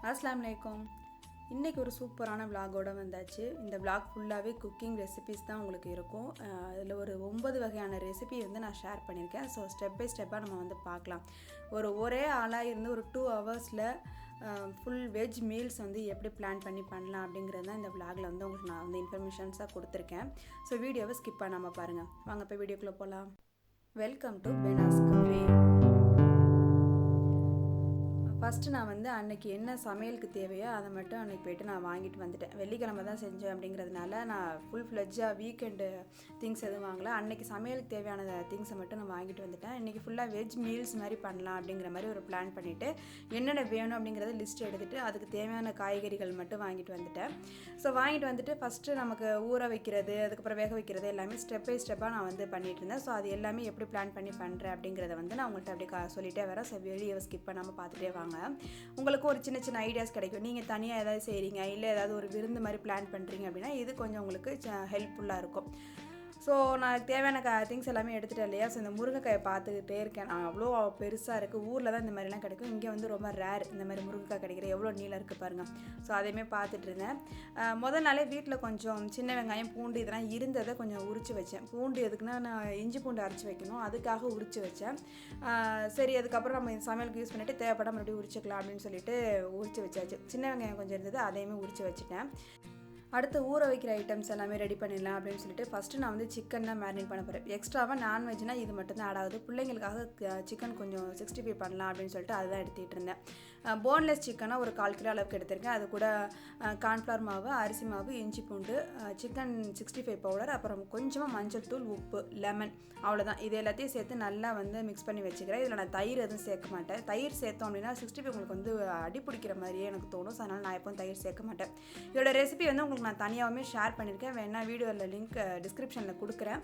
அஸ்ஸலாமு அலைக்கும். இன்றைக்கி ஒரு சூப்பரான விலாகோடு வந்தாச்சு. இந்த விலாக் ஃபுல்லாகவே குக்கிங் ரெசிபீஸ் தான் உங்களுக்கு இருக்கும். இதில் ஒரு 9 வகையான ரெசிபி நான் ஷேர் பண்ணியிருக்கேன். ஸோ ஸ்டெப் பை ஸ்டெப்பாக நம்ம பார்க்கலாம். ஒரே ஆளாக இருந்து ஒரு 2 ஹவர்ஸில் ஃபுல் வெஜ் மீல்ஸ் எப்படி பிளான் பண்ணி பண்ணலாம் அப்படிங்கிறது தான் இந்த விலாகில் உங்களுக்கு நான் இன்ஃபர்மேஷன்ஸாக கொடுத்துருக்கேன். ஸோ வீடியோவை ஸ்கிப் பண்ணாமல் பாருங்கள். வாங்க இப்போ வீடியோக்குள்ளே போகலாம். Welcome to பெனாஸ் cafe. ஃபஸ்ட்டு நான் அன்றைக்கி என்ன சமையலுக்கு தேவையோ அதை மட்டும் அன்றைக்கி போய்ட்டு நான் வாங்கிட்டு வந்துட்டேன். வெள்ளிக்கிழமை தான் செஞ்சேன் அப்படிங்கிறதுனால நான் ஃபுல் ஃப்ளெட்ஜாக வீக்கெண்டு திங்ஸ் எதுவும் வாங்கலை. அன்றைக்கி சமையலுக்கு தேவையான திங்ஸை மட்டும் நான் வாங்கிட்டு வந்துட்டேன். இன்றைக்கி ஃபுல்லாக வெஜ் மீல்ஸ் மாதிரி பண்ணலாம் அப்படிங்கிற மாதிரி ஒரு பிளான் பண்ணிவிட்டு என்னென்ன வேணும் அப்படிங்கிறத லிஸ்ட் எடுத்துகிட்டு அதுக்கு தேவையான காய்கறிகள் மட்டும் வாங்கிட்டு வந்துட்டேன். ஸோ வாங்கிட்டு வந்துட்டு ஃபஸ்ட்டு நமக்கு ஊற வைக்கிறது, அதுக்கப்புறம் வேக வைக்கிறது எல்லாமே ஸ்டெப் பை ஸ்டெப்பாக நான் பண்ணிகிட்டு இருந்தேன். ஸோ அது எல்லாமே எப்படி பிளான் பண்ணி பண்ணுறேன் அப்படிங்கிறத நான் உங்கள்கிட்ட அப்படி சொல்லிகிட்டே வரேன். ஸோ வீடியோவை ஸ்கிப் பண்ணாமல் பார்த்துட்டே வாங்க. உங்களுக்கு ஒரு சின்ன சின்ன ஐடியாஸ் கிடைக்கும். நீங்கள் தனியாக ஏதாவது செய்கிறீங்க, இல்லை ஏதாவது ஒரு விருந்து மாதிரி பிளான் பண்ணுறீங்க அப்படின்னா இது கொஞ்சம் உங்களுக்கு ஹெல்ப்ஃபுல்லாக இருக்கும். ஸோ நான் தேவையான திங்ஸ் எல்லாமே எடுத்துகிட்டேன் இல்லையா. ஸோ இந்த முருங்கைக்காயை பார்த்துக்கிட்டே இருக்கேன். நான் அவ்வளோ பெருசாக இருக்குது. ஊரில் தான் இந்த மாதிரிலாம் கிடைக்கும். இங்கே ரொம்ப ரேர் இந்த மாதிரி முருங்கைக்காய் கிடைக்கிற. எவ்வளோ நீளம் இருக்குது பாருங்கள். ஸோ அதையுமே பார்த்துட்டு இருந்தேன். முதல் நாளே வீட்டில் கொஞ்சம் சின்ன வெங்காயம், பூண்டு இதெல்லாம் இருந்ததை கொஞ்சம் உரித்து வச்சேன். பூண்டு எதுக்குன்னா நான் இஞ்சி பூண்டு அரைச்சி வைக்கணும், அதுக்காக உரித்து வச்சேன். சரி, அதுக்கப்புறம் நம்ம சமையலுக்கு யூஸ் பண்ணிவிட்டு தேவைப்பட மறுபடியும் உரிச்சிக்கலாம் அப்படின்னு சொல்லிட்டு உரித்து வச்சாச்சு. சின்ன வெங்காயம் கொஞ்சம் இருந்தது, அதையுமே உரித்து வச்சுட்டேன். அடுத்து ஊற வைக்கிற ஐட்டம்ஸ் எல்லாமே ரெடி பண்ணிடலாம் அப்படின்னு சொல்லிட்டு ஃபஸ்ட்டு நான் சிக்கன் தான் மேரினேட் பண்ண போகிறேன். எக்ஸ்ட்ராவாக நான்வெஜ்னால் இது மட்டும் தான் ஆட் ஆகுது. பிள்ளைங்களுக்காக சிக்கன் கொஞ்சம் 65 பண்ணலாம் அப்படின்னு சொல்லிட்டு அதுதான் எடுத்துகிட்டு இருந்தேன். போன்லெஸ் சிக்கனாக ஒரு 1/4 கிலோ அளவுக்கு எடுத்திருக்கேன். அது கூட கார்ன்ஃப்ளவர் மாவு, அரிசி மாவு, இஞ்சி பூண்டு, சிக்கன் 65 பவுடர், அப்புறம் கொஞ்சமாக மஞ்சள் தூள், உப்பு, லெமன், அவ்வளோதான். இது எல்லாத்தையும் சேர்த்து நல்லா மிக்ஸ் பண்ணி வச்சுக்கிறேன். இதில் நான் தயிர் எதுவும் சேர்க்க மாட்டேன். தயிர் சேர்த்தோம் அப்படின்னா 65 உங்களுக்கு அடி பிடிக்கிற மாதிரியே எனக்கு தோணும். ஸோ அதனால் நான் எப்பவும் தயிர் சேர்க்க மாட்டேன். இதோட ரெசிபி உங்களுக்கு நான் தனியாகவுமே ஷேர் பண்ணியிருக்கேன். வேணா வீடியோவில் லிங்க் டிஸ்கிரிப்ஷனில் கொடுக்குறேன்,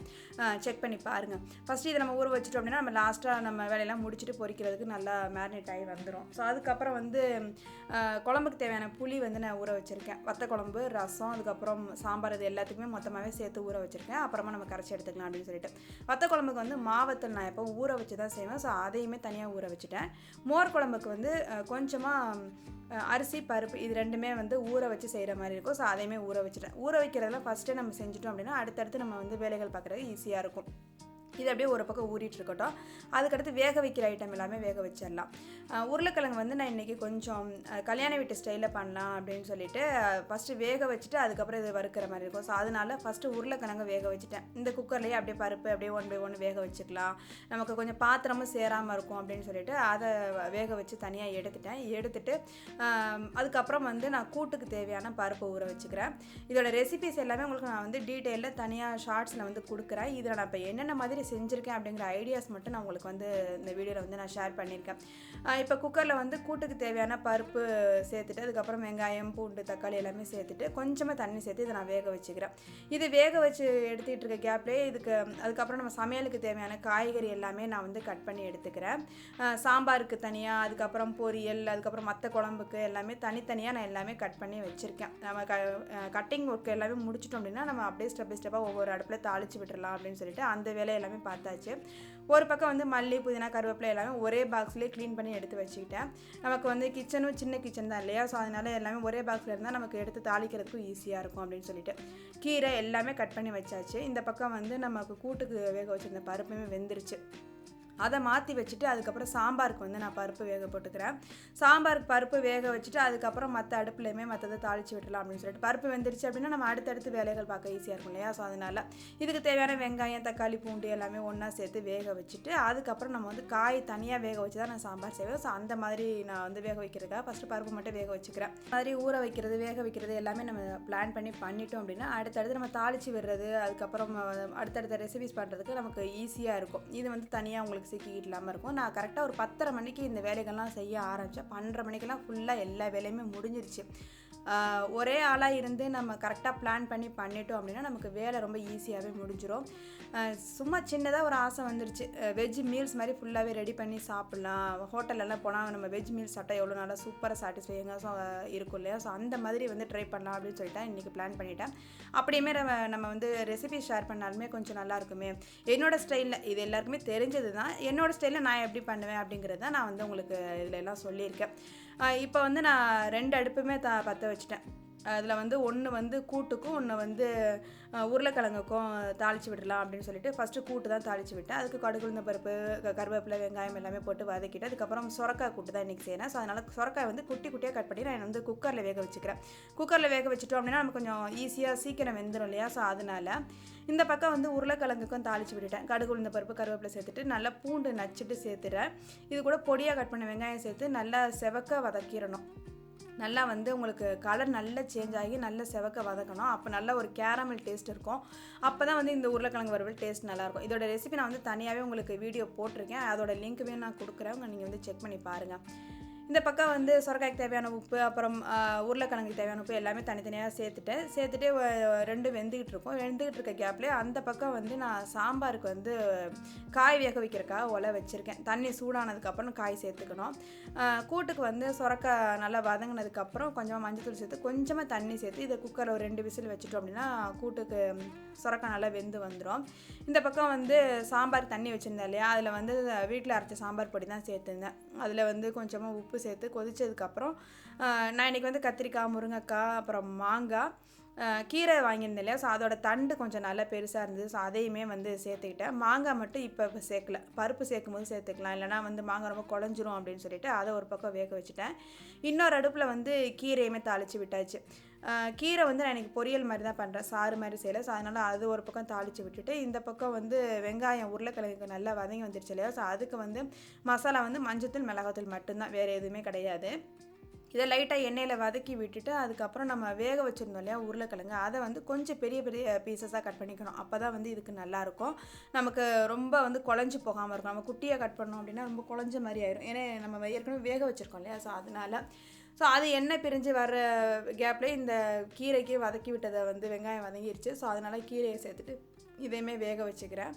செக் பண்ணி பாருங்கள். ஃபஸ்ட்டு இதை நம்ம ஊற வச்சிட்டோம் அப்படின்னா நம்ம லாஸ்ட்டாக நம்ம வேலையெல்லாம் முடிச்சுட்டு பொரிக்கிறதுக்கு நல்லா மேரினேட் ஆகி வந்துடும். ஸோ அதுக்கப்புறம் குழம்புக்கு தேவையான புளி நான் ஊற வச்சுருக்கேன். வத்த குழம்பு, ரசம், அதுக்கப்புறம் சாம்பார், இது எல்லாத்துக்குமே மொத்தமாகவே சேர்த்து ஊற வச்சுருக்கேன். அப்புறமா நம்ம கரைச்சி எடுத்துக்கலாம் அப்படின்னு சொல்லிட்டு வத்த குழம்புக்கு மாவத்தல் நான் எப்போ ஊற வச்சு தான் செய்வேன். ஸோ அதையுமே தனியாக ஊற வச்சுட்டேன். மோர் குழம்புக்கு கொஞ்சமாக அரிசி, பருப்பு இது ரெண்டுமே ஊற வச்சு செய்கிற மாதிரி இருக்கும். ஸோ அதையுமே ஊற வச்சுட்டேன். ஊற வைக்கிறதுல ஃபஸ்ட்டு நம்ம செஞ்சுட்டோம் அப்படின்னா அடுத்தடுத்து நம்ம வேலைகள் பார்க்குறது ஈஸியாக இருக்கும். இது அப்படியே ஒரு பக்கம் ஊறிட்டு இருக்கட்டும். அதுக்கடுத்து வேக வைக்கிற ஐட்டம் எல்லாமே வேக வச்சிடலாம். உருளைக்கிழங்கு நான் இன்றைக்கி கொஞ்சம் கல்யாண வீட்டு ஸ்டைலில் பண்ணலாம் அப்படின்னு சொல்லிட்டு ஃபஸ்ட்டு வேக வச்சுட்டு அதுக்கப்புறம் இது வறுக்கிற மாதிரி இருக்கும். ஸோ அதனால் ஃபஸ்ட்டு உருளைக்கிழங்கு வேக வச்சுட்டேன். இந்த குக்கர்லேயே அப்படியே பருப்பு அப்படியே 1 by 1 வேக வச்சுக்கலாம். நமக்கு கொஞ்சம் பாத்திரமும் சேராமல் இருக்கும் அப்படின்னு சொல்லிட்டு அதை வேக வச்சு தனியாக எடுத்துட்டு அதுக்கப்புறம் நான் கூட்டுக்கு தேவையான பருப்பை ஊற வச்சுக்கிறேன். இதோட ரெசிபிஸ் எல்லாமே உங்களுக்கு நான் டீட்டெயிலில் தனியாக ஷார்ட்ஸில் கொடுக்குறேன். இதில் நான் இப்போ என்னென்ன மாதிரி செஞ்சுருக்கேன் அப்படிங்கிற ஐடியாஸ் மட்டும் நான் உங்களுக்கு இந்த வீடியோவில் நான் ஷேர் பண்ணியிருக்கேன். இப்போ குக்கரில் கூட்டுக்கு தேவையான பருப்பு சேர்த்துட்டு அதுக்கப்புறம் வெங்காயம், பூண்டு, தக்காளி எல்லாமே சேர்த்துட்டு கொஞ்சமாக தண்ணி சேர்த்து இதை நான் வேக வச்சுக்கிறேன். இது வேக வச்சு எடுத்துகிட்டு இருக்க கேப்லேயே அதுக்கப்புறம் நம்ம சமையலுக்கு தேவையான காய்கறி எல்லாமே நான் கட் பண்ணி எடுத்துக்கிறேன். சாம்பாருக்கு தனியாக, அதுக்கப்புறம் பொரியல், அதுக்கப்புறம் மற்ற குழம்புக்கு எல்லாமே தனித்தனியாக நான் எல்லாமே கட் பண்ணி வச்சுருக்கேன். நம்ம கட்டிங் ஒர்க் எல்லாமே முடிச்சிட்டோம் அப்படின்னா நம்ம அப்படியே ஸ்டெப் பை ஸ்டெப்பாக ஒவ்வொரு அடுப்பில் தாளித்து விட்டுடலாம் அப்படின்னு சொல்லிட்டு அந்த வேலை எல்லாமே பார்த்தாச்சு. ஒரு பக்கம் மல்லி, புதினா, கருவேப்பிலை எல்லாமே ஒரே பாக்ஸ்லேயே க்ளீன் பண்ணி எடுத்து வச்சுக்கிட்டேன். நமக்கு கிச்சனும் சின்ன கிச்சன் தான் இல்லையா. ஸோ அதனால் எல்லாமே ஒரே பாக்ஸில் இருந்தால் நமக்கு எடுத்து தாளிக்கிறதுக்கும் ஈஸியாக இருக்கும் அப்படின்னு சொல்லிட்டு கீரை எல்லாமே கட் பண்ணி வச்சாச்சு. இந்த பக்கம் நமக்கு கூட்டுக்கு வேக வச்சுருந்த பருப்புமே வெந்துருச்சு. அதை மாற்றி வச்சுட்டு அதுக்கப்புறம் சாம்பாருக்கு நான் பருப்பு வேக போட்டுக்கிறேன். சாம்பாருக்கு பருப்பு வேக வச்சுட்டு அதுக்கப்புறம் மற்ற அடுப்புலையுமே மற்றதை தாளித்து விட்டுலாம் அப்படின்னு சொல்லிட்டு பருப்பு வெந்துருச்சு அப்படின்னா நம்ம அடுத்தடுத்து வேலைகள் பார்க்க ஈஸியாக இருக்கும் இல்லையா. ஸோ அதனால் இதுக்கு தேவையான வெங்காயம், தக்காளி, பூண்டு எல்லாமே ஒன்றா சேர்த்து வேக வச்சுட்டு அதுக்கப்புறம் நம்ம காய் தனியாக வேக வச்சு தான் நான் சாம்பார் செய்வேன். ஸோ அந்த மாதிரி நான் வேக வைக்கிறதுக்காக ஃபஸ்ட்டு பருப்பு மட்டும் வேக வச்சுக்கிறேன். மாதிரி ஊற வைக்கிறது, வேக வைக்கிறது எல்லாமே நம்ம பிளான் பண்ணிட்டோம் அப்படின்னா அடுத்தடுத்து நம்ம தாளித்து விடுறது, அதுக்கப்புறம் அடுத்தடுத்த ரெசிபிஸ் பண்ணுறதுக்கு நமக்கு ஈஸியாக இருக்கும். இது தனியாக உங்களுக்கு சிக்கிக்கிட்டு இல்லாமல் இருக்கும். நான் கரெக்டாக ஒரு 10:30 மணிக்கு இந்த வேலைகள்லாம் செய்ய ஆரம்பித்தேன். 12:30 மணிக்கெல்லாம் ஃபுல்லாக எல்லா வேலையுமே முடிஞ்சிருச்சு. ஒரே ஆளாக இருந்து நம்ம கரெக்டாக பிளான் பண்ணிட்டோம் அப்படின்னா நமக்கு வேலை ரொம்ப ஈஸியாகவே முடிஞ்சிடும். சும்மா சின்னதாக ஒரு ஆசை வந்துருச்சு, வெஜ் மீல்ஸ் மாதிரி ஃபுல்லாகவே ரெடி பண்ணி சாப்பிட்லாம். ஹோட்டலெல்லாம் போனால் நம்ம வெஜ் மீல்ஸ் சாப்பிட்டா எவ்வளோ நல்லா சூப்பராக சாட்டிஸ்ஃபைங்காக இருக்கும் இல்லையா. ஸோ அந்த மாதிரி ட்ரை பண்ணலாம் அப்படின்னு சொல்லிட்டு இன்றைக்கி பிளான் பண்ணிட்டேன். அப்படியுமே நம்ம ரெசிபி ஷேர் பண்ணாலுமே கொஞ்சம் நல்லா இருக்குமே. என்னோடய ஸ்டைலில் இது எல்லாருக்குமே தெரிஞ்சது தான். என்னோடய ஸ்டைலில் நான் எப்படி பண்ணுவேன் அப்படிங்கிறது தான் நான் உங்களுக்கு இதில் எல்லாம் சொல்லியிருக்கேன். இப்போ வந்து நான் 2 அடுப்புமே பற்ற வச்சுட்டேன். அதில் வந்து ஒன்று வந்து கூட்டுக்கும், ஒன்று வந்து உருளைக்கிழங்குக்கும் தாளித்து விடலாம் அப்படின்னு சொல்லிட்டு ஃபஸ்ட்டு கூட்டு தான் தாளித்து விட்டேன். அதுக்கு கடுகு, உளுந்தம் பருப்பு, கருவேப்பிலை, வெங்காயம் எல்லாமே போட்டு வதக்கிட்டு அதுக்கப்புறம் சொரக்காய் கூட்டு தான் இன்றைக்கி செய்யணும். ஸோ அதனால் சொரக்காய் வந்து குட்டி குட்டியாக கட் பண்ணி நான் வந்து குக்கரில் வேக வச்சுக்கிறேன். குக்கரில் வேக வச்சுட்டோம் அப்படின்னா நமக்கு கொஞ்சம் ஈஸியாக சீக்கிரம் வெந்துடும் இல்லையா? ஸோ அதனால் இந்த பக்கம் வந்து உருளைக்கிழங்குக்கும் தாளித்து விட்டுட்டேன். கடுகு, உளுந்தம் பருப்பு, கருவேப்பிலை சேர்த்துட்டு நல்லா பூண்டு நச்சுட்டு சேர்த்துறேன். இது கூட பொடியாக கட் பண்ண வெங்காயம் சேர்த்து நல்லா செவக்க வதக்கிடணும். நல்லா வந்து உங்களுக்கு கலர் நல்லா சேஞ்ச் ஆகி நல்லா செவக்க வதக்கணும். அப்போ நல்ல ஒரு கேரமல் டேஸ்ட் இருக்கும். அப்போ தான் வந்து இந்த உருளைக்கிழங்கு வறுவல் டேஸ்ட் நல்லாயிருக்கும். இதோட ரெசிபி நான் வந்து தனியாகவே உங்களுக்கு வீடியோ போட்டிருக்கேன். அதோட லிங்க்குமே நான் கொடுக்குறேன். நீங்கள் வந்து செக் பண்ணி பாருங்கள். இந்த பக்கம் வந்து சொரக்காய்க்கு தேவையான உப்பு, அப்புறம் உருளைக்கிழங்குக்கு தேவையான உப்பு எல்லாமே தனித்தனியாக சேர்த்துட்டு ரெண்டும் வெந்துக்கிட்டு இருக்க கேப்லேயே அந்த பக்கம் வந்து நான் சாம்பாருக்கு வந்து காய் வேக வைக்கிறதுக்காக ஒலை வச்சுருக்கேன். தண்ணி சூடானதுக்கப்புறம் காய் சேர்த்துக்கணும். கூட்டுக்கு வந்து சொரக்காய் நல்லா வதங்கினதுக்கப்புறம் கொஞ்சமாக மஞ்சத்தூள் சேர்த்து கொஞ்சமாக தண்ணி சேர்த்து இதை குக்கரில் ஒரு 2 விசில் வச்சுட்டோம் அப்படின்னா கூட்டுக்கு சொரக்காய் நல்லா வெந்து வந்துடும். இந்த பக்கம் வந்து சாம்பார் தண்ணி வச்சுருந்தேன் இல்லையா? அதில் வந்து வீட்டில் அரைச்ச சாம்பார் பொடி தான் சேர்த்துருந்தேன். அதில் வந்து கொஞ்சமாக உப்பு சேர்த்து கொதிச்சதுக்கப்புறம் நான் இன்றைக்கி வந்து கத்திரிக்காய், முருங்கைக்காய், அப்புறம் மாங்காய், கீரை வாங்கியிருந்தேன் இல்லையா? ஸோ அதோட தண்டு கொஞ்சம் நல்லா பெருசாக இருந்தது. ஸோ அதையுமே வந்து சேர்த்துக்கிட்டேன். மாங்காய் மட்டும் இப்போ சேர்க்கல, பருப்பு சேர்க்கும் போது சேர்த்துக்கலாம், இல்லைனா வந்து மாங்காய் ரொம்ப குழஞ்சிரும் அப்படின்னு சொல்லிட்டு அதை ஒரு பக்கம் வேக வச்சுட்டேன். இன்னொரு அடுப்பில் வந்து கீரையுமே தாளித்து விட்டாச்சு. கீரை வந்து நான் இன்றைக்கி பொரியல் மாதிரி தான் பண்ணுறேன், சாறு மாதிரி செய்யலை. ஸோ அதனால் அது ஒரு பக்கம் தாளித்து விட்டுட்டு இந்த பக்கம் வந்து வெங்காயம், உருளைக்கிழங்கு நல்லா வதங்கி வந்துருச்சு இல்லையா? ஸோ அதுக்கு வந்து மசாலா வந்து மஞ்சத்தூள், மிளகாத்தூள் மட்டும்தான், வேறு எதுவுமே கிடையாது. இதை லைட்டாக எண்ணெயில் வதக்கி விட்டுட்டு அதுக்கப்புறம் நம்ம வேக வச்சுருந்தோம் இல்லையா உருளைக்கிழங்கு, அதை வந்து கொஞ்சம் பெரிய பெரிய பீசஸாக கட் பண்ணிக்கணும். அப்போ தான் வந்து இதுக்கு நல்லாயிருக்கும். நமக்கு ரொம்ப வந்து குழஞ்சி போகாமல் இருக்கும். நம்ம குட்டியாக கட் பண்ணோம் அப்படின்னா ரொம்ப குழஞ்ச மாதிரி ஆயிடும். ஏன்னா நம்ம ஏற்கனவே வேக வச்சுருக்கோம் இல்லையா? ஸோ அதனால் அது எண்ணெய் பிரிஞ்சு வர கேப்லேயே இந்த கீரைக்கு வதக்கி விட்டதை வந்து வெங்காயம் வதங்கிருச்சு. ஸோ அதனால் கீரையை சேர்த்துட்டு இதையுமே வேக வச்சுக்கிறேன்.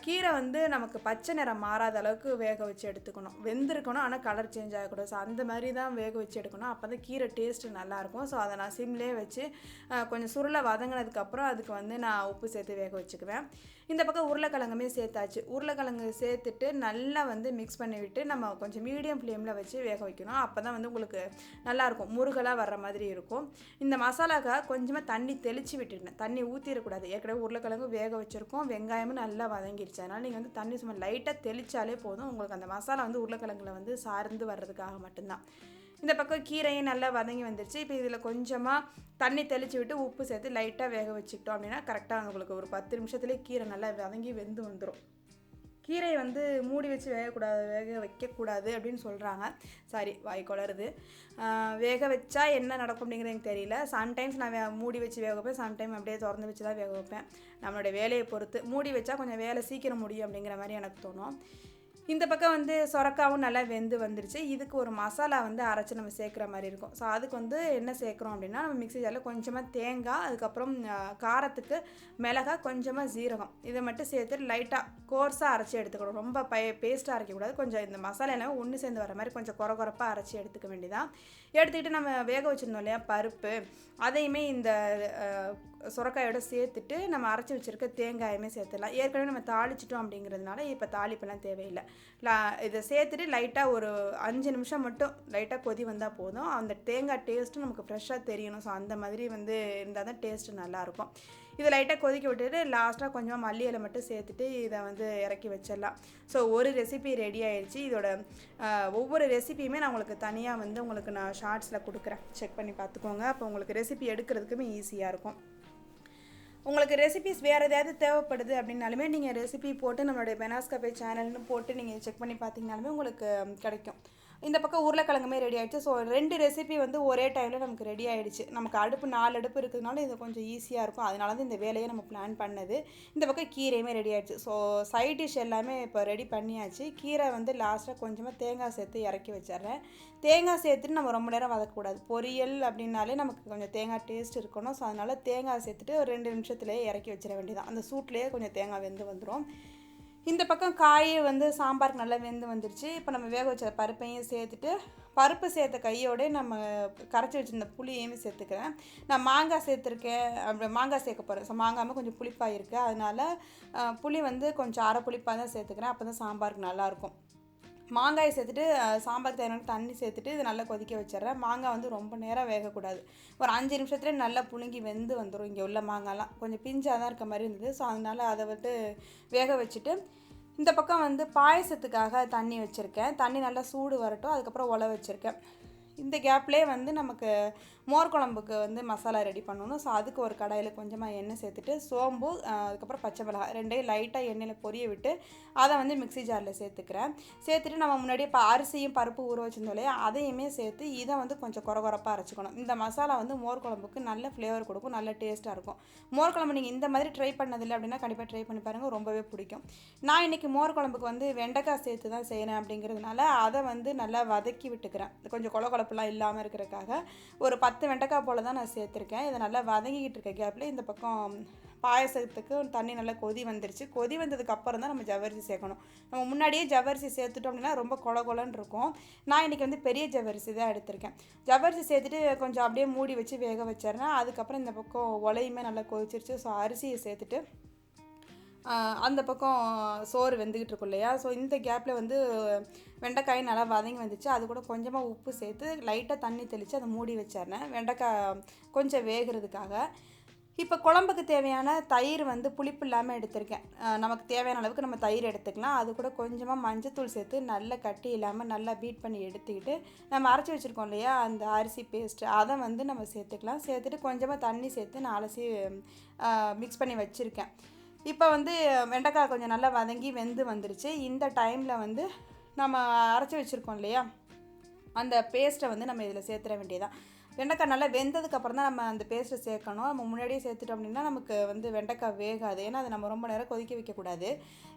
கீரை வந்து நமக்கு பச்சை நிறம் மாறாத அளவுக்கு வேக வச்சு எடுத்துக்கணும். வெந்திருக்கணும், ஆனால் கலர் சேஞ்ச் ஆகக்கூடாது. ஸோ அந்த மாதிரி தான் வேக வச்சு எடுக்கணும். அப்போ தான் கீரை டேஸ்ட்டு நல்லாயிருக்கும். ஸோ அதை நான் சிம்லேயே வச்சு கொஞ்சம் சுருளை வதங்கினதுக்கப்புறம் அதுக்கு வந்து நான் உப்பு சேர்த்து வேக வச்சுக்குவேன். இந்த பக்கம் உருளைக்கிழங்குமே சேர்த்தாச்சு. உருளைக்கிழங்கு சேர்த்துட்டு நல்லா வந்து மிக்ஸ் பண்ணி விட்டு நம்ம கொஞ்சம் மீடியம் ஃப்ளேமில் வச்சு வேக வைக்கணும். அப்போ தான் வந்து உங்களுக்கு நல்லாயிருக்கும், முருகலாக வர்ற மாதிரி இருக்கும். இந்த மசாலாக்காக கொஞ்சமாக தண்ணி தெளித்து விட்டுட்டேன். தண்ணி ஊற்றிடக்கூடாது. ஏற்கனவே உருளைக்கிழங்கு வேக வச்சுருக்கோம், வெங்காயமும் நல்லா வதங்கிடுச்சு. அதனால் நீங்கள் வந்து தண்ணி சும்மா லைட்டாக தெளித்தாலே போதும். உங்களுக்கு அந்த மசாலா வந்து உருளைக்கிழங்குல வந்து சார்ந்து வர்றதுக்காக மட்டும்தான். இந்த பக்கம் கீரையும் நல்லா வதங்கி வந்துருச்சு. இப்போ இதில் கொஞ்சமாக தண்ணி தெளித்து விட்டு உப்பு சேர்த்து லைட்டாக வேக வச்சுக்கிட்டோம் அப்படின்னா கரெக்டாக உங்களுக்கு ஒரு 10 நிமிஷத்துலேயே கீரை நல்லா வதங்கி வெந்து வந்துடும். கீரையை வந்து மூடி வச்சு வேக வைக்கக்கூடாது அப்படின்னு சொல்கிறாங்க. சாரி, வாய் குளருது. வேக வச்சா என்ன நடக்கும் அப்படிங்கிறது எனக்கு தெரியல. சம்டைம்ஸ் நான் மூடி வச்சு வேக வைப்பேன், சம்டைம் அப்படியே திறந்து வச்சு தான் வேக வைப்பேன். நம்மளுடைய வேலையை பொறுத்து. மூடி வச்சா கொஞ்சம் வேலை சீக்கிரம் முடியும் அப்படிங்கிற மாதிரி எனக்கு தோணும். இந்த பக்கம் வந்து சொரக்காவும் நல்லா வெந்து வந்துருச்சு. இதுக்கு ஒரு மசாலா வந்து அரைச்சி நம்ம சேர்க்குற மாதிரி இருக்கும். ஸோ அதுக்கு வந்து என்ன சேர்க்குறோம் அப்படின்னா நம்ம மிக்ஸி ஜாரில் கொஞ்சமாக தேங்காய், அதுக்கப்புறம் காரத்துக்கு மிளகாய், கொஞ்சமாக ஜீரகம், இதை மட்டும் சேர்த்து லைட்டாக கோர்ஸாக அரைச்சி எடுத்துக்கணும். ரொம்ப பேஸ்ட்டாக அரைக்கக்கூடாது. கொஞ்சம் இந்த மசாலா எல்லாம் ஒன்று சேர்ந்து வர மாதிரி கொஞ்சம் குறப்பாக அரைச்சி எடுத்துக்க வேண்டியதான். எடுத்துக்கிட்டு நம்ம வேக வச்சுருந்தோம் இல்லையா பருப்பு, அதையுமே இந்த சுரக்காயோட சேர்த்துட்டு நம்ம அரைச்சி வச்சுருக்க தேங்காயுமே சேர்த்துடலாம். ஏற்கனவே நம்ம தாளிச்சிட்டோம் அப்படிங்கிறதுனால இப்போ தாளிப்பெல்லாம் தேவையில்லை. இதை சேர்த்துட்டு லைட்டாக ஒரு 5 நிமிஷம் மட்டும் லைட்டாக கொதி வந்தால் போதும். அந்த தேங்காய் டேஸ்ட்டும் நமக்கு ஃப்ரெஷ்ஷாக தெரியணும். ஸோ அந்த மாதிரி வந்து இருந்தால் தான் டேஸ்ட்டு நல்லாயிருக்கும். இதை லைட்டாக கொதிக்க விட்டுட்டு லாஸ்ட்டாக கொஞ்சமாக மல்லி இலை மட்டும் சேர்த்துட்டு இதை வந்து இறக்கி வச்சிடலாம். ஸோ ஒரு ரெசிபி ரெடி ஆயிடுச்சு. இதோட ஒவ்வொரு ரெசிபியுமே நான் உங்களுக்கு தனியாக வந்து உங்களுக்கு நான் ஷார்ட்ஸில் கொடுக்குறேன், செக் பண்ணி பார்த்துக்கோங்க. அப்போ உங்களுக்கு ரெசிபி எடுக்கிறதுக்குமே ஈஸியாக இருக்கும். உங்களுக்கு ரெசிபிஸ் வேறு எதாவது தேவைப்படுது அப்படின்னாலுமே நீங்கள் ரெசிபி போட்டு நம்மளுடைய பெனாஸ் கஃபே சேனல்னு போட்டு நீங்கள் செக் பண்ணி பார்த்தீங்கனாலுமே உங்களுக்கு கிடைக்கும். இந்த பக்கம் உருளைக்கிழங்குமே ரெடி ஆகிடுச்சு. ஸோ 2 ரெசிபி வந்து ஒரே டைமில் நமக்கு ரெடி ஆகிடுச்சு. நமக்கு அடுப்பு 4 அடுப்பு இருக்கிறதுனால இது கொஞ்சம் ஈஸியாக இருக்கும். அதனால தான் இந்த வேலையை நம்ம பிளான் பண்ணது. இந்த பக்கம் கீரையுமே ரெடி ஆகிடுச்சு. ஸோ சைட் டிஷ் எல்லாமே இப்போ ரெடி பண்ணியாச்சு. கீரை வந்து லாஸ்ட்டாக கொஞ்சமாக தேங்காய் சேர்த்து இறக்கி வச்சிட்றேன். தேங்காய் சேர்த்துட்டு நம்ம ரொம்ப நேரம் வதக்கக்கூடாது. பொரியல் அப்படின்னாலே நமக்கு கொஞ்சம் தேங்காய் டேஸ்ட் இருக்கணும். ஸோ அதனால் தேங்காய் சேர்த்துட்டு ஒரு 2 நிமிஷத்துலேயே இறக்கி வச்சிட வேண்டியதான். அந்த சூட்லேயே கொஞ்சம் தேங்காய் வெந்து வந்துடும். இந்த பக்கம் காய் வந்து சாம்பாருக்கு நல்லா வெந்து வந்துருச்சு. இப்போ நம்ம வேக வச்ச பருப்பையும் சேர்த்துட்டு பருப்பு சேர்த்த கையோடு நம்ம கரைச்சி வச்சுருந்த புளியையுமே சேர்த்துக்கிறேன். நான் மாங்காய் சேர்த்துருக்கேன், அப்படி மாங்காய் சேர்க்க போகிறேன். ஸோ மாங்காய் கொஞ்சம் புளிப்பாக இருக்குது. அதனால் புளி வந்து கொஞ்சம் அரை புளிப்பாக தான் சேர்த்துக்கிறேன். அப்போ தான் சாம்பாருக்கு நல்லாயிருக்கும். மாங்காயை சேர்த்துட்டு சாம்பார் தேவையான தண்ணி சேர்த்துட்டு இது நல்லா கொதிக்க வச்சிடுறேன். மாங்காய் வந்து ரொம்ப நேரம் வேகக்கூடாது. ஒரு 5 நிமிஷத்துலேயே நல்லா புழுங்கி வெந்து வந்துடும். இங்கே உள்ள மாங்காய்லாம் கொஞ்சம் பிஞ்சாக தான் இருக்க மாதிரி இருந்தது. ஸோ அதனால் அதை வந்து வேக வச்சுட்டு இந்த பக்கம் வந்து பாயசத்துக்காக தண்ணி வச்சுருக்கேன். தண்ணி நல்லா சூடு வரட்டும். அதுக்கப்புறம் உலை வச்சுருக்கேன். இந்த கேப்லேயே வந்து நமக்கு மோர் குழம்புக்கு வந்து மசாலா ரெடி பண்ணணும். ஸோ அதுக்கு ஒரு கடாயில் கொஞ்சமாக எண்ணெய் சேர்த்துட்டு சோம்பு அதுக்கப்புறம் பச்சை மிளகாய் ரெண்டையும் லைட்டாக எண்ணெயில் பொரிய விட்டு அதை வந்து மிக்ஸி ஜாரில் சேர்த்துக்கிறேன். சேர்த்துட்டு நம்ம முன்னாடியே இப்போ அரிசியும் பருப்பு ஊற வச்சிருந்தோம் இல்லையா, அதையுமே சேர்த்து இதை வந்து கொஞ்சம் குறகுறப்பாக அரைச்சிக்கணும். இந்த மசாலா வந்து மோர் குழம்புக்கு நல்ல ஃப்ளேவர் கொடுக்கும், நல்ல டேஸ்ட்டாக இருக்கும். மோர் குழம்பு நீங்கள் இந்த மாதிரி ட்ரை பண்ணதில்லை அப்படின்னா கண்டிப்பாக ட்ரை பண்ணி பாருங்கள், ரொம்பவே பிடிக்கும். நான் இன்றைக்கி மோர் குழம்புக்கு வந்து வெண்டைக்காய் சேர்த்து தான் செய்கிறேன் அப்படிங்கிறதுனால அதை வந்து நல்லா வதக்கி விட்டுக்கிறேன். கொஞ்சம் குழப்பெல்லாம் இல்லாமல் இருக்கிறதுக்காக ஒரு 10 வெண்டைக்காய் போல் தான் நான் சேர்த்துருக்கேன். இதை நல்லா வதங்கிக்கிட்டு இருக்க கேப்பில் இந்த பக்கம் பாயசத்துக்கு தண்ணி நல்லா கொதி வந்துருச்சு. கொதி வந்ததுக்கு அப்புறம் தான் நம்ம ஜவ்வரிசி சேர்க்கணும். நம்ம முன்னாடியே ஜவ்வரிசி சேர்த்துட்டோம் அப்படின்னா ரொம்ப கொலன்னு இருக்கும். நான் இன்றைக்கி வந்து பெரிய ஜவ்வரிசி தான் எடுத்திருக்கேன். ஜவ்வரிசி சேர்த்துட்டு கொஞ்சம் அப்படியே மூடி வச்சு வேக வச்சிடுறேன். அதுக்கப்புறம் இந்த பக்கம் உலையுமே நல்லா கொதிச்சிருச்சு. ஸோ அரிசியை சேர்த்துட்டு அந்த பக்கம் சோறு வெந்துக்கிட்டு இருக்கும் இல்லையா, ஸோ இந்த கேப்பில் வந்து வெண்டைக்காய் நல்லா வதங்கி வந்துச்சு. அது கூட கொஞ்சமாக உப்பு சேர்த்து லைட்டாக தண்ணி தெளித்து அதை மூடி வச்சிடுறேன் வெண்டைக்காய் கொஞ்சம் வேகிறதுக்காக. இப்போ குழம்புக்கு தேவையான தயிர் வந்து புளிப்பு இல்லாமல் எடுத்திருக்கேன். நமக்கு தேவையான அளவுக்கு நம்ம தயிர் எடுத்துக்கலாம். அது கூட கொஞ்சமாக மஞ்சத்தூள் சேர்த்து நல்லா கட்டி இல்லாமல் நல்லா பீட் பண்ணி எடுத்துக்கிட்டு நம்ம அரைச்சி வச்சுருக்கோம் இல்லையா அந்த அரிசி பேஸ்ட்டு அதை வந்து நம்ம சேர்த்துக்கலாம். சேர்த்துட்டு கொஞ்சமாக தண்ணி சேர்த்து நான் அலசி மிக்ஸ் பண்ணி வச்சுருக்கேன். இப்போ வந்து வெண்டைக்காய் கொஞ்சம் நல்லா வதங்கி வெந்து வந்துருச்சு. இந்த டைமில் வந்து நம்ம அரைச்சி வச்சுருக்கோம் இல்லையா அந்த பேஸ்ட்டை வந்து நம்ம இதில் சேர்த்துட வேண்டியதான். வெண்டைக்காய் நல்லா வெந்ததுக்கப்புறம் தான் நம்ம அந்த பேஸ்ட்டை சேர்க்கணும். நம்ம முன்னாடியே சேர்த்துட்டோம் அப்படின்னா நமக்கு வந்து வெண்டைக்காய் வேகாது. ஏன்னா அதை நம்ம ரொம்ப நேரம் கொதிக்க வைக்கக்கூடாது.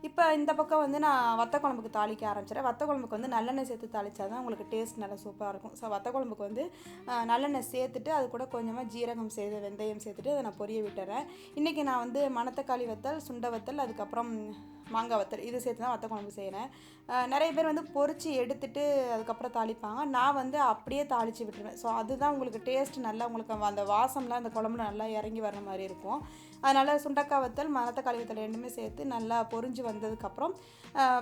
இப்போ இந்த பக்கம் வந்து நான் வத்த குழம்புக்கு தாளிக்க ஆரம்பிச்சிடறேன். வத்த குழம்புக்கு வந்து நல்லெண்ணெய் சேர்த்து தாளித்தா தான் உங்களுக்கு டேஸ்ட் நல்லா சூப்பராக இருக்கும். ஸோ வத்த குழம்புக்கு வந்து நல்லெண்ணெய் சேர்த்துட்டு அது கூட கொஞ்சமாக ஜீரகம் சேர்த்து வெந்தயம் சேர்த்துட்டு அதை நான் பொரிய விட்டுறேன். இன்றைக்கி நான் வந்து மணத்தக்காளி வத்தல், சுண்டை வத்தல், அதுக்கப்புறம் மாங்காய் வத்தல் இது சேர்த்து தான் வத்த குழம்பு செய்கிறேன். நிறைய பேர் வந்து பொரித்து எடுத்துட்டு அதுக்கப்புறம் தாளிப்பாங்க. நான் வந்து அப்படியே தாளித்து விட்டுருவேன். ஸோ அதுதான் உங்களுக்கு டேஸ்ட் நல்லா உங்களுக்கு அந்த வாசம்லாம் அந்த குழம்புல நல்லா இறங்கி வர்ற மாதிரி இருக்கும். அதனால் சுண்டக்காய் வத்தல், மணத்தக்காளி வத்தல் ரெண்டுமே சேர்த்து நல்லா பொரிஞ்சு வந்ததுக்கப்புறம்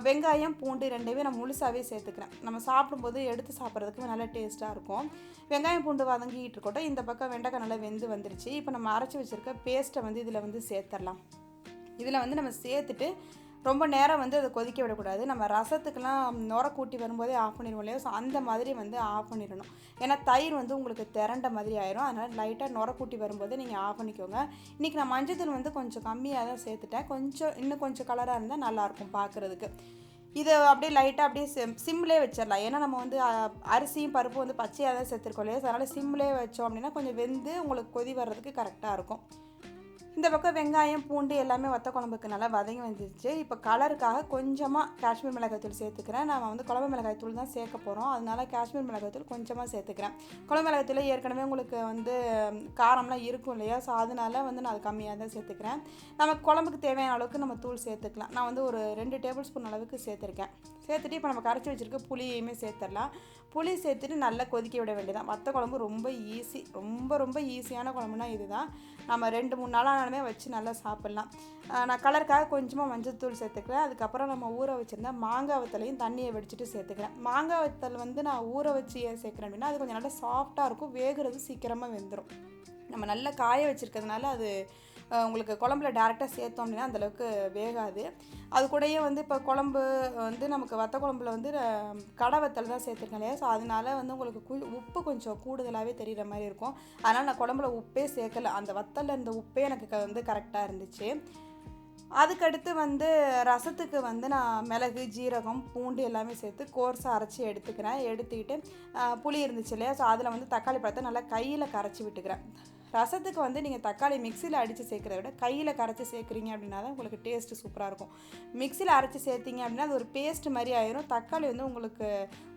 வெங்காயம், பூண்டு ரெண்டையுமே நான் முழுசாகவே சேர்த்துக்கிறேன். நம்ம சாப்பிடும்போது எடுத்து சாப்பிட்றதுக்கு நல்லா டேஸ்ட்டாக இருக்கும். வெங்காயம் பூண்டு வதங்கிட்டு இருக்கட்டும். இந்த பக்கம் வெண்டைக்காய் நல்லா வெந்து வந்துருச்சு. இப்போ நம்ம அரைச்சி வச்சுருக்க பேஸ்ட்டை வந்து இதில் வந்து சேர்த்துடலாம். இதில் வந்து நம்ம சேர்த்துட்டு ரொம்ப நேரம் வந்து அதை கொதிக்க விடக்கூடாது. நம்ம ரசத்துக்கெலாம் நுர கூட்டி வரும்போதே ஆஃப் பண்ணிடுவோம் இல்லையா, ஸோ அந்த மாதிரி வந்து ஆஃப் பண்ணிடணும். ஏன்னா தயிர் வந்து உங்களுக்கு திரண்ட மாதிரி ஆயிரும். அதனால் லைட்டாக நுர கூட்டி வரும்போதே நீங்கள் ஆஃப் பண்ணிக்கோங்க. இன்றைக்கி நான் மஞ்சத்தூள் வந்து கொஞ்சம் கம்மியாக தான் சேர்த்துட்டேன். இன்னும் கொஞ்சம் கலராக இருந்தால் நல்லாயிருக்கும் பார்க்குறதுக்கு. இதை அப்படியே லைட்டாக அப்படியே சிம்லே வச்சிடலாம். ஏன்னா நம்ம வந்து அரிசியும் பருப்பும் வந்து பச்சையாக தான் சேர்த்துருக்கோம் இல்லையா, அதனால் சிம்லே வச்சோம் அப்படின்னா கொஞ்சம் வெந்து உங்களுக்கு கொதி வர்றதுக்கு கரெக்டாக இருக்கும். இந்த பக்கம் வெங்காயம், பூண்டு எல்லாமே வத்த குழம்புக்கு நல்லா வதங்கி வந்துருச்சு. இப்போ கலருக்காக கொஞ்சமாக காஷ்மீர் மிளகாய்த்தூள் சேர்த்துக்கிறேன். நம்ம வந்து குழம்பு மிளகாய்த்தூள் தான் சேர்க்க போகிறோம். அதனால் காஷ்மீர் மிளகாய்த்தூள் கொஞ்சமாக சேர்த்துக்கிறேன். குழம்பு மிளகாய்த்தூள் ஏற்கனவே உங்களுக்கு வந்து காரம்லாம் இருக்கும் இல்லையா, ஸோ அதனால வந்து நான் அது கம்மியாக தான் சேர்த்துக்கிறேன். நமக்கு குழம்புக்கு தேவையான அளவுக்கு நம்ம தூள் சேர்த்துக்கலாம். நான் வந்து ஒரு 2 டேபிள் ஸ்பூன் அளவுக்கு சேர்த்துருக்கேன். சேர்த்துட்டு இப்போ நம்ம கரைச்சி வச்சுருக்க புளியையுமே சேர்த்துடலாம். புளி சேர்த்துட்டு நல்லா கொதிக்க விட வேண்டியதான். வத்த குழம்பு ரொம்ப ஈஸி, ரொம்ப ஈஸியான குழம்புனா இதுதான். நம்ம 2-3 நாளானாலுமே வச்சு நல்லா சாப்பிட்லாம். நான் கலருக்காக கொஞ்சமாக மஞ்சள்தூள் சேர்த்துக்கிறேன். அதுக்கப்புறம் நம்ம ஊற வச்சுருந்தா மாங்காய் வத்தலையும் தண்ணியை வடிச்சிட்டு சேர்த்துக்கிறேன். மாங்காய் வத்தல் வந்து நான் ஊற வச்சு ஏன் சேர்க்குறேன் அப்படின்னா அது கொஞ்சம் நல்லா சாஃப்டாக இருக்கும், வேகிறது சீக்கிரமாக வெந்துடும். நம்ம நல்லா காய வச்சுருக்கிறதுனால அது உங்களுக்கு குழம்புல டேரெக்டாக சேர்த்தோம் அப்படின்னா அந்தளவுக்கு வேகாது. அது கூடயே வந்து இப்போ குழம்பு வந்து நமக்கு வத்த குழம்புல வந்து கடை வத்தல் தான் சேர்த்துருக்கேன் இல்லையா, ஸோ அதனால வந்து உங்களுக்கு உப்பு கொஞ்சம் கூடுதலாகவே தெரிகிற மாதிரி இருக்கும். அதனால் நான் குழம்புல உப்பே சேர்க்கலை. அந்த வத்தலில் இருந்த உப்பே எனக்கு வந்து கரெக்டாக இருந்துச்சு. அதுக்கடுத்து வந்து ரசத்துக்கு வந்து நான் மிளகு, ஜீரகம், பூண்டு எல்லாமே சேர்த்து கோர்ஸாக அரைச்சி எடுத்துக்கிட்டு புளி இருந்துச்சு இல்லையா, ஸோ அதில் வந்து தக்காளி பழத்தை நல்லா கையில் கரைச்சி விட்டுக்கிறேன். ரசத்துக்கு வந்து நீங்கள் தக்காளி மிக்சியில் அடித்து சேர்க்குறத விட கையில் கரைச்சி சேர்க்குறீங்க அப்படின்னா தான் உங்களுக்கு டேஸ்ட்டு சூப்பராக இருக்கும். மிக்சியில் அரைச்சி சேர்த்திங்க அப்படின்னா அது ஒரு பேஸ்ட் மாதிரி ஆயிரும். தக்காளி வந்து உங்களுக்கு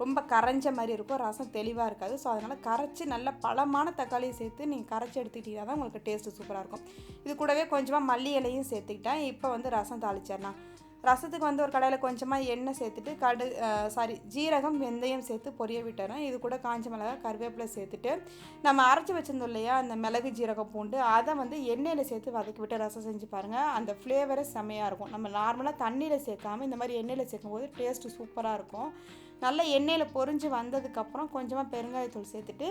ரொம்ப கரைஞ்ச மாதிரி இருக்கும், ரசம் தெளிவாக இருக்காது. ஸோ அதனால் கரைச்சி நல்ல பழமான தக்காளியை சேர்த்து நீங்கள் கரைச்சி எடுத்துக்கிட்டீங்கன்னா தான் உங்களுக்கு டேஸ்ட்டு சூப்பராக இருக்கும். இது கூடவே கொஞ்சமாக மல்லி இலையும் சேர்த்துக்கிட்டேன். இப்போ வந்து ரசம் தாளிச்சிடலாம். ரசத்துக்கு வந்து ஒரு கடாயில் கொஞ்சமாக எண்ணெய் சேர்த்துட்டு ஜீரகம், வெந்தயம் சேர்த்து பொரிய விட்டுறேன். இது கூட காஞ்ச மிளகாய், கருவேப்பிலை சேர்த்துட்டு நம்ம அரைச்சி வச்சுருந்தோம் இல்லையா அந்த மிளகு, ஜீரகம், பூண்டு அதை வந்து எண்ணெயில் சேர்த்து வதக்கி விட்டு ரசம் செஞ்சு பாருங்கள். அந்த ஃப்ளேவரே செம்மையாக இருக்கும். நம்ம நார்மலாக தண்ணியில் சேர்க்காமல் இந்த மாதிரி எண்ணெயில் சேர்க்கும்போது டேஸ்ட்டு சூப்பராக இருக்கும். நல்லா எண்ணெயில் பொரிஞ்சு வந்ததுக்கப்புறம் கொஞ்சமாக பெருங்காயத்தூள் சேர்த்துட்டு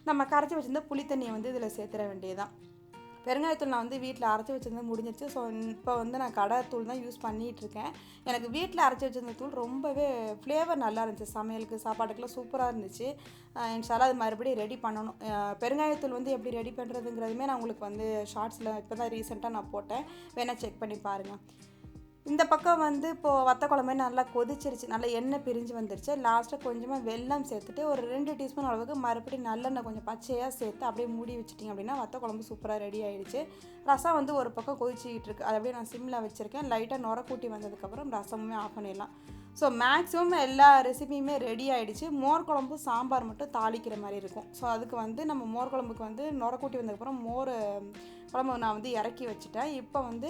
நம்ம கரைச்சி வச்சுருந்த புளி தண்ணியை வந்து இதில் சேர்த்துற வேண்டியதுதான். பெருங்காயத்தூள் நான் வந்து வீட்டில் அரைச்சி வச்சிருந்தது முடிஞ்சிருச்சு. ஸோ இப்போ வந்து நான் கடை தூள் தான் யூஸ் பண்ணிகிட்ருக்கேன். எனக்கு வீட்டில் அரைச்சி வச்சிருந்த தூள் ரொம்பவே ஃப்ளேவர் நல்லா இருந்துச்சு, சமையலுக்கு சாப்பாட்டுக்கெல்லாம் சூப்பராக இருந்துச்சு. இன்ஷால்லா அது மறுபடியும் ரெடி பண்ணணும். பெருங்காயத்தூள் வந்து எப்படி ரெடி பண்ணுறதுங்கிறதுமே நான் உங்களுக்கு வந்து ஷார்ட்ஸில் இப்போ தான் ரீசெண்டாக நான் போட்டேன், வேணால் செக் பண்ணி பாருங்கள். இந்த பக்கம் வந்து இப்போது வத்த குழம்பு நல்லா கொதிச்சிருச்சு, நல்லா எண்ணெய் பிரிஞ்சு வந்துருச்சு. லாஸ்ட்டாக கொஞ்சமாக வெல்லம் சேர்த்துட்டு ஒரு 2 டீஸ்பூன் அளவுக்கு மறுபடியும் நல்லெண்ணெய் கொஞ்சம் பச்சையாக சேர்த்து அப்படியே மூடி வச்சுட்டிங்க அப்படின்னா வத்த குழம்பு சூப்பராக ரெடி ஆகிடுச்சு. ரசம் வந்து ஒரு பக்கம் கொதிச்சிக்கிட்டு இருக்குது, அதை அப்படியே நான் சிம்மில் வச்சுருக்கேன். லைட்டாக நுர கூட்டி வந்ததுக்கப்புறம் ரசமுமே ஆஃப் பண்ணிடலாம். ஸோ மேக்ஸிமம் எல்லா ரெசிபியுமே ரெடி ஆகிடுச்சு. மோர் குழம்பு சாம்பார் மட்டும் தாளிக்கிற மாதிரி இருக்கும். ஸோ அதுக்கு வந்து நம்ம மோர் குழம்புக்கு வந்து நுர கூட்டி வந்ததுக்கப்புறம் மோர் குழம்பு நான் வந்து இறக்கி வச்சுட்டேன். இப்போ வந்து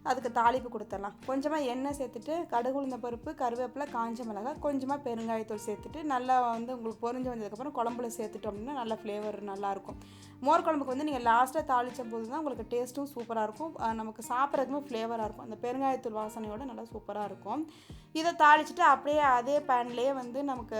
அதுக்கு தாளிப்பு கொடுத்துடலாம். கொஞ்சமாக எண்ணெய் சேர்த்துட்டு கடுகு உளுந்த பருப்பு, கருவேப்பிலை, காஞ்ச மிளகாய், கொஞ்சமாக பெருங்காயத்தூள் சேர்த்துட்டு நல்லா வந்து உங்களுக்கு பொரிஞ்சு வந்ததுக்கப்புறம் குழம்புல சேர்த்துட்டோம் அப்படின்னா நல்லா ஃப்ளேவர் நல்லாயிருக்கும். மோர் குழம்புக்கு வந்து நீங்கள் லாஸ்ட்டாக தாளித்த போது தான் உங்களுக்கு டேஸ்ட்டும் சூப்பராக இருக்கும், நமக்கு சாப்பிட்றதுக்குமே ஃப்ளேவராக இருக்கும். அந்த பெருங்காயத்தூள் வாசனையோடு நல்லா சூப்பராக இருக்கும். இதை தாளிச்சுட்டு அப்படியே அதே பேன்லேயே வந்து நமக்கு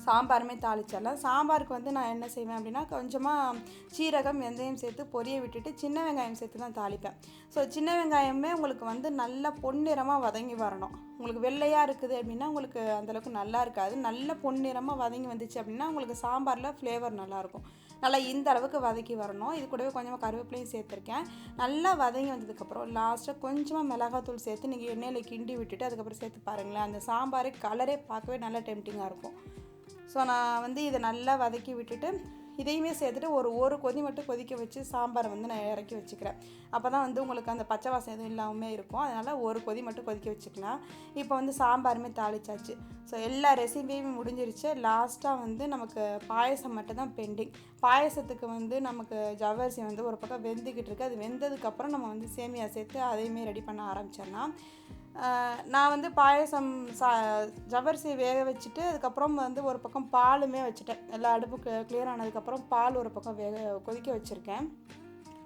சாம்பாருமே தாளிச்சிடலாம். சாம்பாருக்கு வந்து நான் என்ன செய்வேன் அப்படின்னா கொஞ்சமாக சீரகம், வெந்தயம் சேர்த்து பொரிய விட்டுட்டு சின்ன வெங்காயம் சேர்த்து தான் தாளிப்பேன். ஸோ சின்ன வெங்காயமே உங்களுக்கு வந்து நல்லா பொன்னிறமாக வதங்கி வரணும். உங்களுக்கு வெள்ளையாக இருக்குது அப்படின்னா உங்களுக்கு அந்தளவுக்கு நல்லா இருக்காது. நல்ல பொன்னிறமாக வதங்கி வந்துச்சு அப்படின்னா உங்களுக்கு சாம்பாரில் ஃப்ளேவர் நல்லாயிருக்கும். நல்லா இந்த அளவுக்கு வதக்கி வரணும். இது கூடவே கொஞ்சமாக கருவேப்பிலையும் சேர்த்துருக்கேன். நல்லா வதங்கி வந்ததுக்கப்புறம் லாஸ்ட்டாக கொஞ்சமாக மிளகாத்தூள் சேர்த்து நீங்கள் எண்ணெயில் கிண்டி விட்டுட்டு அதுக்கப்புறம் சேர்த்து பாருங்களேன், அந்த சாம்பார் கலரே பார்க்கவே நல்லா டெம்டிங்காக இருக்கும். ஸோ நான் வந்து இதை நல்லா வதக்கி விட்டுட்டு இதையுமே சேர்த்துட்டு ஒரு கொதி மட்டும் கொதிக்க வச்சு சாம்பாரை வந்து நான் இறக்கி வச்சுக்கிறேன். அப்போ தான் வந்து உங்களுக்கு அந்த பச்சை வாசம் எதுவும் இல்லாமல் இருக்கும். அதனால் ஒரு கொதி மட்டும் கொதிக்க வச்சுக்கலாம். இப்போ வந்து சாம்பாருமே தாளிச்சாச்சு. ஸோ எல்லா ரெசிபியுமே முடிஞ்சிருச்சு. லாஸ்ட்டாக வந்து நமக்கு பாயசம் மட்டும் தான் பெண்டிங். பாயசத்துக்கு வந்து நமக்கு ஜவ்வரிசி வந்து ஒரு பக்கம் வெந்துக்கிட்டு இருக்குது. அது வெந்ததுக்கப்புறம் நம்ம வந்து சேமியா சேர்த்து அதையுமே ரெடி பண்ண ஆரம்பிச்சிடலாம். நான் வந்து பாயசம் ஜவ்வரிசி வேக வச்சுட்டு அதுக்கப்புறம் வந்து ஒரு பக்கம் பாலுமே வச்சுட்டேன். எல்லா அடுப்பு கிளியர் ஆனதுக்கப்புறம் பால் ஒரு பக்கம் கொதிக்க வச்சுருக்கேன்.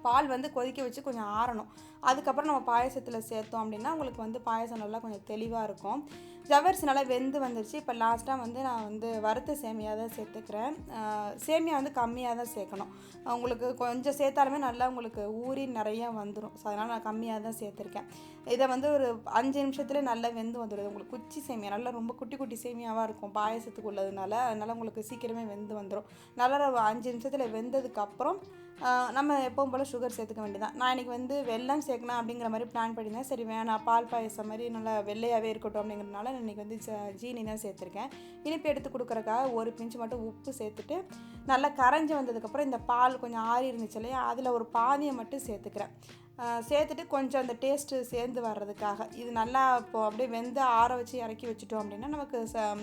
பால் வந்து கொதிக்க வச்சு கொஞ்சம் ஆறணும். அதுக்கப்புறம் நம்ம பாயசத்தில் சேர்த்தோம் அப்படின்னா உங்களுக்கு வந்து பாயசம் நல்லா கொஞ்சம் தெளிவாக இருக்கும். ஜவ்வரிசி நல்லா வெந்து வந்துருச்சு. இப்போ லாஸ்ட்டாக வந்து நான் வந்து வறுத்த சேமியா தான் சேர்த்துக்கிறேன். சேமியா வந்து கம்மியாக தான் சேர்க்கணும். உங்களுக்கு கொஞ்சம் சேர்த்தாலுமே நல்லா உங்களுக்கு ஊறி நிறையா வந்துடும். ஸோ அதனால் நான் கம்மியாக தான் சேர்த்துருக்கேன். இதை வந்து ஒரு 5 நிமிஷத்துலேயே நல்லா வெந்து வந்துடுது. உங்களுக்கு குச்சி சேமியா நல்லா ரொம்ப குட்டி குட்டி சேமியாவாக இருக்கும் பாயசத்துக்கு உள்ளதுனால. அதனால் உங்களுக்கு சீக்கிரமே வெந்து வந்துடும். நல்லா ஒரு 5 நிமிஷத்தில் வெந்ததுக்கப்புறம் நம்ம எப்பவும் போல் சுகர் சேர்த்துக்க வேண்டியதான். நான் இன்றைக்கி வந்து வெல்லம் சேர்க்கணும் அப்படிங்கிற மாதிரி பிளான் பண்ணியிருந்தேன். சரி வேணாம், பால் பாயசம் மாதிரி நல்லா வெள்ளையாகவே இருக்கட்டும் அப்படிங்கிறதுனால நான் இன்றைக்கி வந்து ஜீனி தான் சேர்த்துருக்கேன். இனிப்பு எடுத்து கொடுக்குறக்காக ஒரு பிஞ்சு மட்டும் உப்பு சேர்த்துட்டு நல்லா கரைஞ்சி வந்ததுக்கப்புறம் இந்த பால் கொஞ்சம் ஆறி இருந்துச்சு இல்லையா, அதில் ஒரு பாதியை மட்டும் சேர்த்துக்கிறேன். சேர்த்துட்டு கொஞ்சம் அந்த டேஸ்ட்டு சேர்ந்து வர்றதுக்காக இது நல்லா இப்போது அப்படியே வெந்து ஆற வச்சு இறக்கி வச்சுட்டோம் அப்படின்னா நமக்கு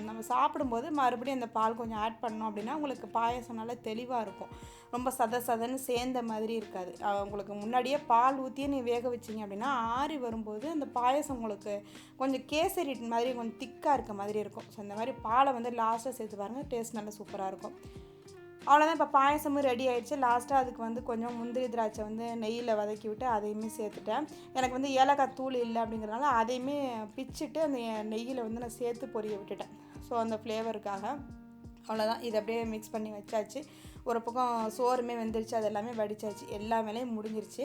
நம்ம சாப்பிடும்போது மறுபடியும் அந்த பால் கொஞ்சம் ஆட் பண்ணோம் அப்படின்னா உங்களுக்கு பாயசம் நல்லா தெளிவாக இருக்கும். ரொம்ப சதன்னு சேர்ந்த மாதிரி இருக்காது. உங்களுக்கு முன்னாடியே பால் ஊற்றியே நீ வேக வச்சிங்க அப்படின்னா ஆறி வரும்போது அந்த பாயசம் உங்களுக்கு கொஞ்சம் கேசரி மாதிரி கொஞ்சம் திக்காக இருக்க மாதிரி இருக்கும். ஸோ இந்த மாதிரி பாலை வந்து லாஸ்ட்டாக சேர்த்து பாருங்கள், டேஸ்ட் நல்லா சூப்பராக இருக்கும். அவ்வளோதான், இப்போ பாயசமும் ரெடி ஆகிடுச்சு. லாஸ்ட்டாக அதுக்கு வந்து கொஞ்சம் முந்திரி திராட்சை வந்து நெய்யில் வதக்கி விட்டு அதையுமே சேர்த்துட்டேன். எனக்கு வந்து ஏலக்காய் தூள் இல்லை அப்படிங்கிறதுனால அதையுமே பிச்சுட்டு அந்த நெய்யில் வந்து நான் சேர்த்து பொரிய விட்டுட்டேன். ஸோ அந்த ஃப்ளேவருக்காக. அவ்வளோதான், இதை அப்படியே மிக்ஸ் பண்ணி வச்சாச்சு. ஒரு பக்கம் சோறுமே வெந்துருச்சு, அது எல்லாமே வடிச்சாச்சு, எல்லா வேலையும் முடிஞ்சிருச்சு.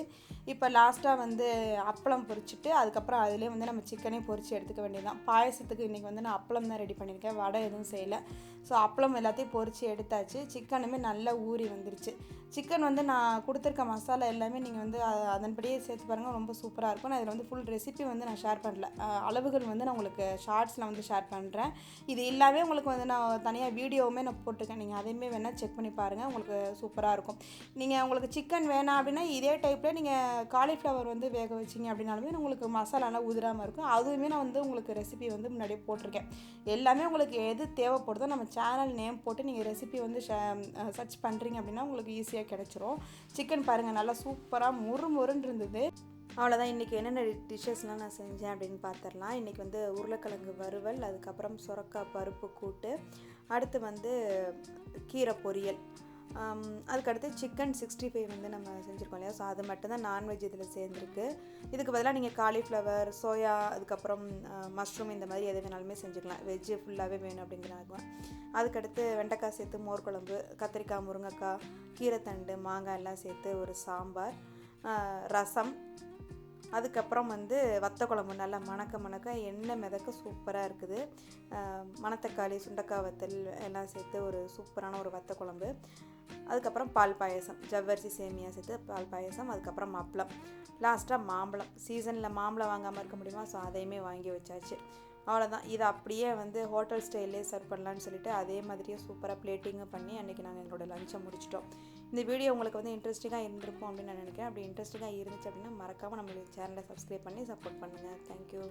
இப்போ லாஸ்ட்டாக வந்து அப்பளம் பொரிச்சிட்டு அதுக்கப்புறம் அதிலே வந்து நம்ம சிக்கனே பொரித்து எடுத்துக்க வேண்டியதுதான். பாயசத்துக்கு இன்றைக்கி வந்து நான் அப்பளம் தான் ரெடி பண்ணியிருக்கேன், வடை எதுவும் செய்யலை. ஸோ அப்பளம் எல்லாத்தையும் பொரித்து எடுத்தாச்சு. சிக்கனுமே நல்லா ஊறி வந்துருச்சு. சிக்கன் வந்து நான் கொடுத்துருக்க மசாலா எல்லாமே நீங்கள் வந்து அதன்படியே சேர்த்து பாருங்கள், ரொம்ப சூப்பராக இருக்கும். நான் இதில் வந்து ஃபுல் ரெசிபி வந்து நான் ஷேர் பண்ணல, அளவுகள் வந்து நான் உங்களுக்கு ஷார்ட்ஸில் வந்து ஷேர் பண்ணுறேன். இது எல்லாமே உங்களுக்கு வந்து நான் தனியாக வீடியோவுமே நான் போட்டிருக்கேன், நீங்கள் அதையுமே வேணால் செக் பண்ணி பாருங்கள், உங்களுக்கு சூப்பராக இருக்கும். நீங்கள் உங்களுக்கு சிக்கன் வேணாம் அப்படின்னா இதே டைப்பில் நீங்கள் காலிஃப்ளவர் வந்து வேக வச்சிங்க அப்படின்னாலுமே உங்களுக்கு மசாலாலாம் உதிராமல் இருக்கும். அதுவுமே நான் வந்து உங்களுக்கு ரெசிபி வந்து முன்னாடியே போட்டிருக்கேன். எல்லாமே உங்களுக்கு எது தேவைப்படுதோ நம்ம சேனல் நேம் போட்டு நீங்கள் ரெசிபி வந்து சர்ச் பண்ணுறீங்க அப்படின்னா உங்களுக்கு ஈஸியாக கிடைச்சிரும். சிக்கன் பாருங்கள் நல்லா சூப்பராக முறுமுறுன்னு இருந்தது. அவ்வளோதான், இன்றைக்கி என்னென்ன டிஷ்ஷஸ்லாம் நான் செஞ்சேன் அப்படின்னு பார்த்துடலாம். இன்றைக்கி வந்து உருளைக்கிழங்கு வறுவல், அதுக்கப்புறம் சுரக்காய் பருப்பு கூட்டு, அடுத்து வந்து கீரை பொரியல், அதுக்கடுத்து சிக்கன் 65 வந்து நம்ம செஞ்சுருக்கோம் இல்லையா, ஸோ அது மட்டும்தான் நான்வெஜ் இதில் சேர்ந்துருக்கு. இதுக்கு பதிலாக நீங்கள் காலிஃப்ளவர், சோயா, அதுக்கப்புறம் மஷ்ரூம் இந்த மாதிரி எது வேணாலுமே செஞ்சுக்கலாம். வெஜ்ஜு ஃபுல்லாகவே வேணும் அப்படிங்கிறாங்க. அதுக்கடுத்து வெண்டைக்காய் சேர்த்து மோர் குழம்பு, கத்திரிக்காய், முருங்கைக்காய், கீரைத்தண்டு, மாங்காய் எல்லாம் சேர்த்து ஒரு சாம்பார், ரசம், அதுக்கப்புறம் வந்து வத்த குழம்பு நல்லா மணக்க எண்ணெய் மிதக்க சூப்பராக இருக்குது. மணத்தக்காளி, சுண்டக்காய் வத்தல் எல்லாம் சேர்த்து ஒரு சூப்பரான ஒரு வத்த குழம்பு. அதுக்கப்புறம் பால் பாயசம், ஜவ்வரிசி சேமியா சேர்த்து பால் பாயசம், அதுக்கப்புறம் அப்பளம், லாஸ்ட்டாக மாம்பழம். சீசனில் மாம்பழம் வாங்காமல் இருக்க முடியுமா, ஸோ அதையுமே வாங்கி வச்சாச்சு. அவ்வளோதான். இதை அப்படியே வந்து ஹோட்டல் ஸ்டைல்லே சர்வ் பண்ணலான்னு சொல்லிட்டு அதே மாதிரியே சூப்பராக பிளேட்டிங்கும் பண்ணி அன்றைக்கி நாங்கள் எங்களோட லஞ்சை முடிச்சிட்டோம். இந்த வீடியோ உங்களுக்கு வந்து இன்ட்ரெஸ்டிங்காக இருந்திருக்கும் அப்படின்னு நான் நினைக்கிறேன். அப்படி இன்ட்ரெஸ்டிங்காக இருந்துச்சு அப்படின்னா மறக்காமல் நம்மளுடைய சேனலை சப்ஸ்கிரைப் பண்ணி சப்போர்ட் பண்ணுங்கள். தேங்க்யூ.